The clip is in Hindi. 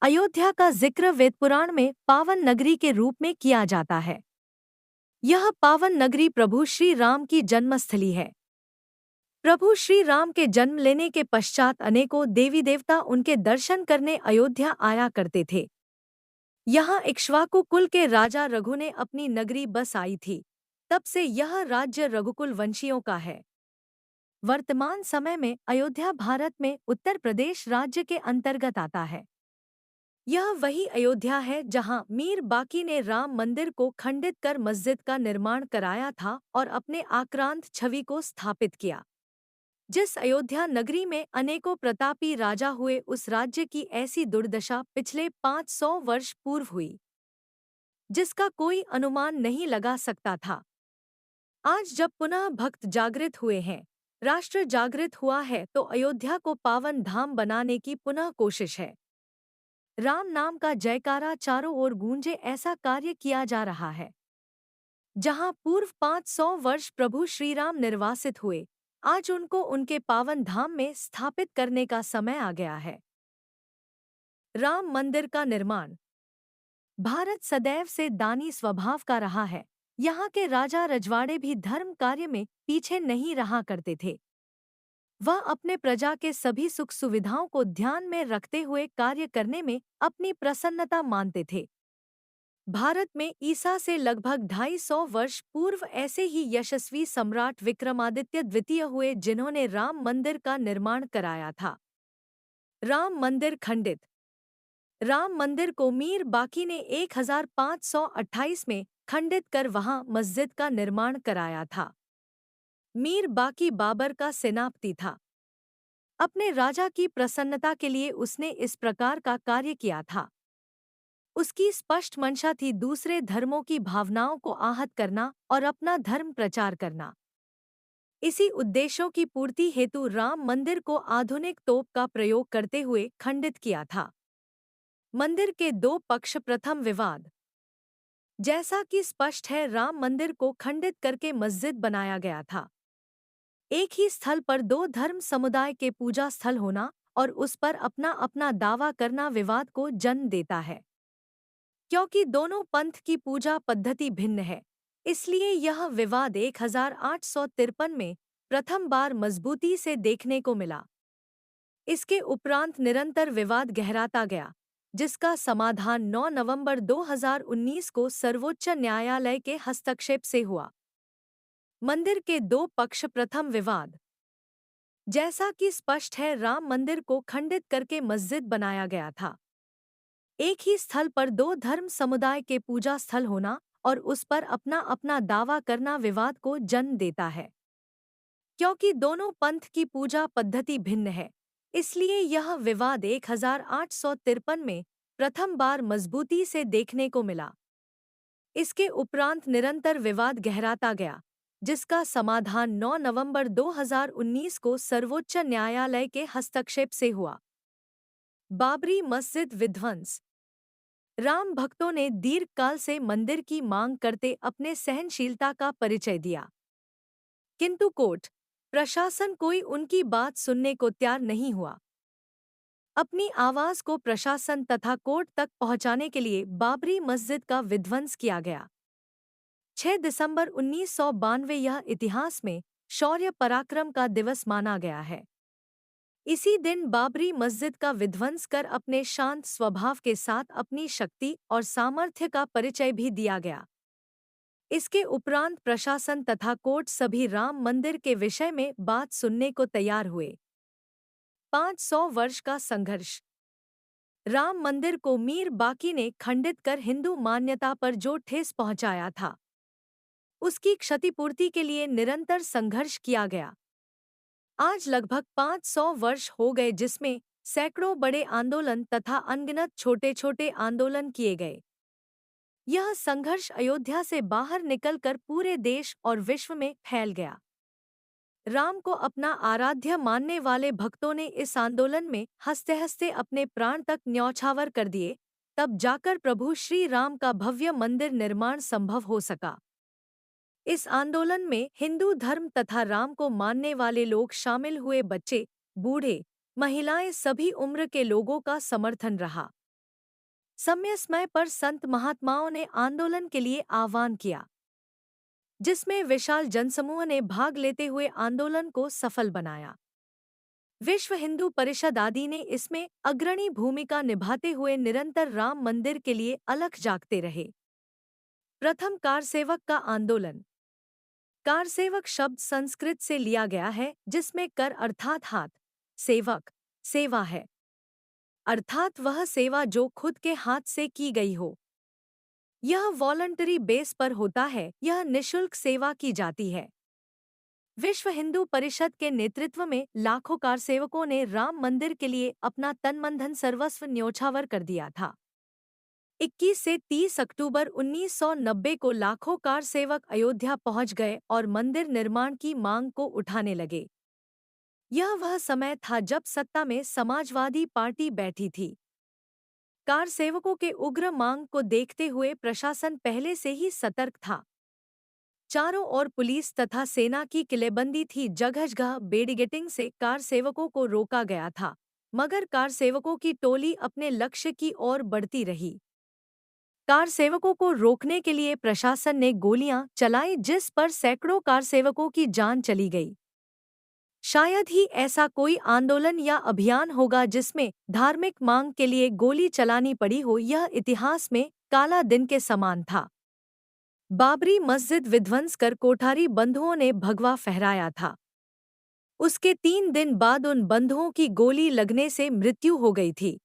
अयोध्या का जिक्र वेद पुराण में पावन नगरी के रूप में किया जाता है। यह पावन नगरी प्रभु श्री राम की जन्मस्थली है। प्रभु श्री राम के जन्म लेने के पश्चात अनेकों देवी देवता उनके दर्शन करने अयोध्या आया करते थे। यहाँ इक्ष्वाकु कुल के राजा रघु ने अपनी नगरी बसाई थी। तब से यह राज्य रघुकुल वंशियों का है। वर्तमान समय में अयोध्या भारत में उत्तर प्रदेश राज्य के अंतर्गत आता है। यह वही अयोध्या है जहां मीर बाकी ने राम मंदिर को खंडित कर मस्जिद का निर्माण कराया था और अपने आक्रांत छवि को स्थापित किया। जिस अयोध्या नगरी में अनेकों प्रतापी राजा हुए, उस राज्य की ऐसी दुर्दशा पिछले 500 वर्ष पूर्व हुई, जिसका कोई अनुमान नहीं लगा सकता था। आज जब पुनः भक्त जागृत हुए हैं, राष्ट्र जागृत हुआ है, तो अयोध्या को पावन धाम बनाने की पुनः कोशिश है। राम नाम का जयकारा चारों ओर गूंजे, ऐसा कार्य किया जा रहा है। जहां पूर्व 500 वर्ष प्रभु श्रीराम निर्वासित हुए, आज उनको उनके पावन धाम में स्थापित करने का समय आ गया है। राम मंदिर का निर्माण। भारत सदैव से दानी स्वभाव का रहा है। यहाँ के राजा रजवाड़े भी धर्म कार्य में पीछे नहीं रहा करते थे। वह अपने प्रजा के सभी सुख सुविधाओं को ध्यान में रखते हुए कार्य करने में अपनी प्रसन्नता मानते थे। भारत में ईसा से लगभग 250 वर्ष पूर्व ऐसे ही यशस्वी सम्राट विक्रमादित्य द्वितीय हुए, जिन्होंने राम मंदिर का निर्माण कराया था। राम मंदिर खंडित। राम मंदिर को मीर बाकी ने 1528 में खंडित कर वहां मस्जिद का निर्माण कराया था। मीर बाकी बाबर का सेनापति था। अपने राजा की प्रसन्नता के लिए उसने इस प्रकार का कार्य किया था। उसकी स्पष्ट मंशा थी दूसरे धर्मों की भावनाओं को आहत करना और अपना धर्म प्रचार करना। इसी उद्देश्यों की पूर्ति हेतु राम मंदिर को आधुनिक तोप का प्रयोग करते हुए खंडित किया था। मंदिर के दो पक्ष। प्रथम विवाद। जैसा कि स्पष्ट है, राम मंदिर को खंडित करके मस्जिद बनाया गया था। एक ही स्थल पर दो धर्म समुदाय के पूजा स्थल होना और उस पर अपना अपना दावा करना विवाद को जन्म देता है। क्योंकि दोनों पंथ की पूजा पद्धति भिन्न है, इसलिए यह विवाद 1853 में प्रथम बार मजबूती से देखने को मिला। इसके उपरांत निरंतर विवाद गहराता गया, जिसका समाधान 9 नवंबर 2019 को सर्वोच्च न्यायालय के हस्तक्षेप से हुआ। मंदिर के दो पक्ष। प्रथम विवाद। जैसा कि स्पष्ट है, राम मंदिर को खंडित करके मस्जिद बनाया गया था। एक ही स्थल पर दो धर्म समुदाय के पूजा स्थल होना और उस पर अपना अपना दावा करना विवाद को जन्म देता है। क्योंकि दोनों पंथ की पूजा पद्धति भिन्न है, इसलिए यह विवाद 1853 में प्रथम बार मजबूती से देखने को मिला। इसके उपरांत निरंतर विवाद गहराता गया, जिसका समाधान 9 नवंबर 2019 को सर्वोच्च न्यायालय के हस्तक्षेप से हुआ। बाबरी मस्जिद विध्वंस। राम भक्तों ने दीर्घकाल से मंदिर की मांग करते अपने सहनशीलता का परिचय दिया, किंतु कोर्ट प्रशासन कोई उनकी बात सुनने को तैयार नहीं हुआ। अपनी आवाज को प्रशासन तथा कोर्ट तक पहुंचाने के लिए बाबरी मस्जिद का विध्वंस किया गया। 6 दिसंबर 1992 यह इतिहास में शौर्य पराक्रम का दिवस माना गया है। इसी दिन बाबरी मस्जिद का विध्वंस कर अपने शांत स्वभाव के साथ अपनी शक्ति और सामर्थ्य का परिचय भी दिया गया। इसके उपरांत प्रशासन तथा कोर्ट सभी राम मंदिर के विषय में बात सुनने को तैयार हुए। 500 वर्ष का संघर्ष। राम मंदिर को मीर बाकी ने खंडित कर हिंदू मान्यता पर जो ठेस पहुंचाया था, उसकी क्षतिपूर्ति के लिए निरंतर संघर्ष किया गया। आज लगभग 500 वर्ष हो गए, जिसमें सैकड़ों बड़े आंदोलन तथा अनगिनत छोटे छोटे आंदोलन किए गए। यह संघर्ष अयोध्या से बाहर निकलकर पूरे देश और विश्व में फैल गया। राम को अपना आराध्य मानने वाले भक्तों ने इस आंदोलन में हंसते हंसते अपने प्राण तक न्यौछावर कर दिए। तब जाकर प्रभु श्री राम का भव्य मंदिर निर्माण संभव हो सका। इस आंदोलन में हिंदू धर्म तथा राम को मानने वाले लोग शामिल हुए। बच्चे, बूढ़े, महिलाएं, सभी उम्र के लोगों का समर्थन रहा। समय समय पर संत महात्माओं ने आंदोलन के लिए आह्वान किया, जिसमें विशाल जनसमूह ने भाग लेते हुए आंदोलन को सफल बनाया। विश्व हिंदू परिषद आदि ने इसमें अग्रणी भूमिका निभाते हुए निरंतर राम मंदिर के लिए अलख जागते रहे। प्रथम कारसेवक का आंदोलन। कारसेवक शब्द संस्कृत से लिया गया है, जिसमें कर अर्थात हाथ, सेवक सेवा है, अर्थात वह सेवा जो खुद के हाथ से की गई हो। यह वॉलंटरी बेस पर होता है, यह निशुल्क सेवा की जाती है। विश्व हिंदू परिषद के नेतृत्व में लाखों कारसेवकों ने राम मंदिर के लिए अपना तन मन धन सर्वस्व न्योछावर कर दिया था। 21 से 30 अक्टूबर 1990 को लाखों कारसेवक अयोध्या पहुंच गए और मंदिर निर्माण की मांग को उठाने लगे। यह वह समय था जब सत्ता में समाजवादी पार्टी बैठी थी। कारसेवकों के उग्र मांग को देखते हुए प्रशासन पहले से ही सतर्क था। चारों ओर पुलिस तथा सेना की किलेबंदी थी। जगह जगह बेरिगेटिंग से कारसेवकों को रोका गया था, मगर कारसेवकों की टोली अपने लक्ष्य की ओर बढ़ती रही। कारसेवकों को रोकने के लिए प्रशासन ने गोलियां चलाई, जिस पर सैकड़ों कारसेवकों की जान चली गई। शायद ही ऐसा कोई आंदोलन या अभियान होगा जिसमें धार्मिक मांग के लिए गोली चलानी पड़ी हो। यह इतिहास में काला दिन के समान था। बाबरी मस्जिद विध्वंस कर कोठारी बंधुओं ने भगवा फहराया था। उसके 3 दिन बाद उन बंधुओं की गोली लगने से मृत्यु हो गई थी।